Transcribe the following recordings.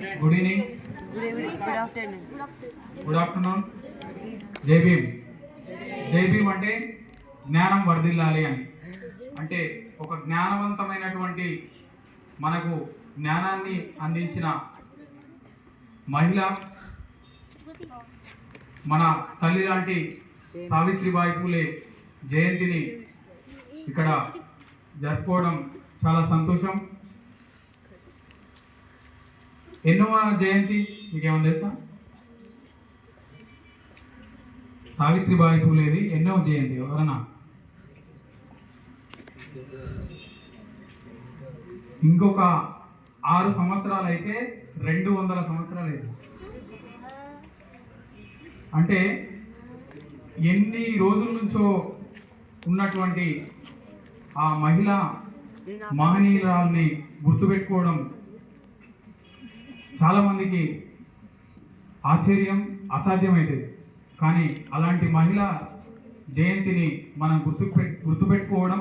Good evening. Good afternoon. జై భీమ్. జై భీమ్ అంటే జ్ఞానం వర్ధిల్లాలి అని, అంటే ఒక జ్ఞానవంతమైనటువంటి మనకు జ్ఞానాన్ని అందించిన మహిళ, మన తల్లి లాంటి సావిత్రిబాయి పూలే జయంతిని ఇక్కడ జరుపుకోవడం చాలా సంతోషం. ఎన్నోవ జయంతి మీకేమన్నా తెలుసా? సావిత్రిబాయి పూలేది ఎన్నో జయంతి ఎవరన్నా? ఇంకొక 6 సంవత్సరాలు అయితే 200 సంవత్సరాలు అయితే, అంటే ఎన్ని రోజుల నుంచో ఉన్నటువంటి ఆ మహిళ మహనీయురాల్ని గుర్తుపెట్టుకోవడం చాలామందికి ఆశ్చర్యం, అసాధ్యమైతుంది. కానీ అలాంటి మహిళ జయంతిని మనం గుర్తుపెట్టుకోవడం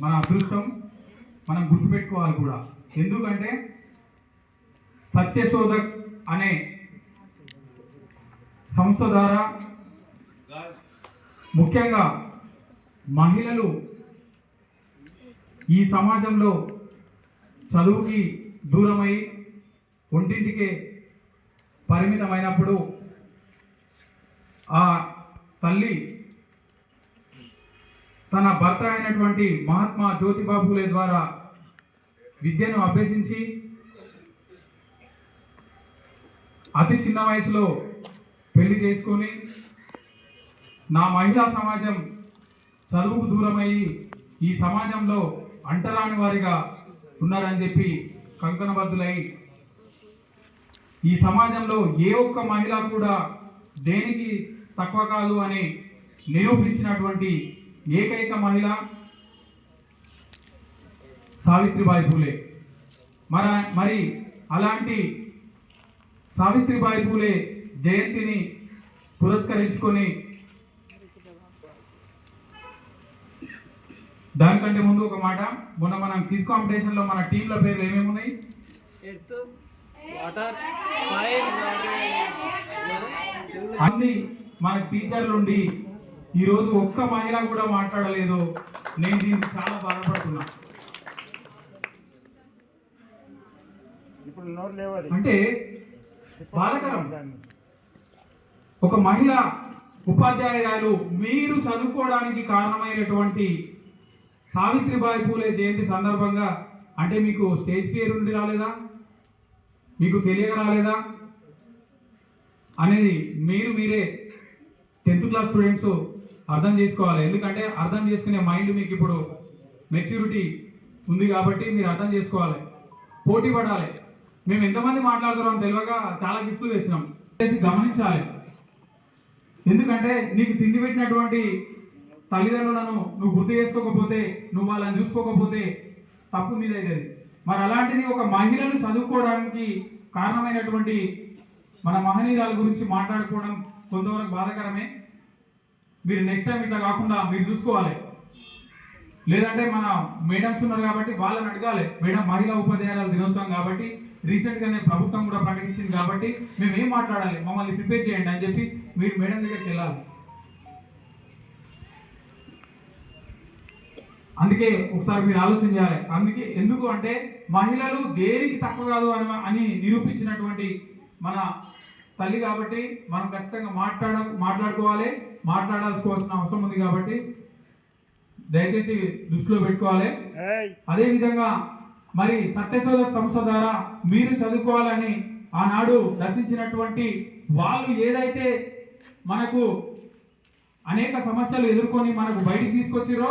మన అదృష్టం, మనం గుర్తుపెట్టుకోవాలి కూడా. ఎందుకంటే సత్యశోధక్ అనే సంస్థ ద్వారా ముఖ్యంగా మహిళలు ఈ సమాజంలో చదువుకి దూరమై ఒంటింటికే పరిమితమైనప్పుడు ఆ తల్లి తన భర్త అయినటువంటి మహాత్మా జ్యోతిబా ఫూలే ద్వారా విద్యను అభ్యసించి అతి చిన్న వయసులో పెళ్లి చేసుకొని నా మహిళా సమాజం చదువుకు దూరమయ్యి ఈ సమాజంలో అంటరాని వారిగా ఉన్నారని చెప్పి కంకణబద్దులై ఈ సమాజంలో ఏ ఒక్క మహిళ కూడా దేనికి తక్కువ కాదు అని నిరూపించినటువంటి ఏకైక మహిళ సావిత్రిబాయి పూలే. మరి అలాంటి సావిత్రిబాయి పూలే జయంతిని పురస్కరించుకొని దానికంటే ముందు ఒక మాట, మొన్న మనం క్విజ్ కాంపిటీషన్లో మన టీంల పేర్లు ఏమేమి ఉన్నాయి? అన్ని మన టీచర్లు ఉండి ఈరోజు ఒక్క మహిళ కూడా మాట్లాడలేదు. నేను దీనికి చాలా బాధపడుతున్నా. అంటే బాధకరం. ఒక మహిళ ఉపాధ్యాయురాలు మీరు చదువుకోవడానికి కారణమైనటువంటి సావిత్రిబాయి పూలే జయంతి సందర్భంగా, అంటే మీకు స్టేజ్ ఫియర్ ఉండి రాలేదా, మీకు తెలియక రాలేదా అనేది మీరే 10th క్లాస్ స్టూడెంట్స్ అర్థం చేసుకోవాలి. ఎందుకంటే అర్థం చేసుకునే మైండ్ మీకు ఇప్పుడు మెచ్యూరిటీ ఉంది కాబట్టి మీరు అర్థం చేసుకోవాలి, పోటీ పడాలి. మేము ఎంతమంది మాట్లాడుతున్నాం తెలియక చాలా గిఫ్ట్లు తెచ్చినాం, గమనించాలి. ఎందుకంటే నీకు తిండి పెట్టినటువంటి తల్లిదండ్రులను నువ్వు గుర్తు చేసుకోకపోతే, నువ్వు వాళ్ళని చూసుకోకపోతే తప్పు మీదైతే. మరి అలాంటిది ఒక మహిళలు చదువుకోవడానికి కారణమైనటువంటి మన మహనీయురాల గురించి మాట్లాడుకోవడం కొంతవరకు బాధాకరమే. మీరు నెక్స్ట్ టైం ఇట్లా కాకుండా మీరు చూసుకోవాలి. లేదంటే మన మేడమ్స్ ఉన్నారు కాబట్టి వాళ్ళని అడగాలి, మేడం మహిళా ఉపాధ్యాయుల దినోత్సవం కాబట్టి రీసెంట్గానే ప్రభుత్వం కూడా ప్రకటించింది కాబట్టి మేము ఏం మాట్లాడాలి, మమ్మల్ని ప్రిపేర్ చేయండి అని చెప్పి మీరు మేడం దగ్గరికి వెళ్ళాలి. అందుకే ఒకసారి మీరు ఆలోచన చేయాలి. అందుకే ఎందుకు అంటే మహిళలు దేనికి తక్కువ కాదు అని నిరూపించినటువంటి మన తల్లి కాబట్టి మనం ఖచ్చితంగా మాట్లాడుకోవాలి, మాట్లాడాల్సుకోవాల్సిన అవసరం ఉంది కాబట్టి దయచేసి దృష్టిలో పెట్టుకోవాలి. అదేవిధంగా మరి సత్యశోధక్ సంస్థ ద్వారా మీరు చదువుకోవాలని ఆనాడు రచించినటువంటి వాళ్ళు ఏదైతే మనకు అనేక సమస్యలు ఎదుర్కొని మనకు బయటికి తీసుకొచ్చిరో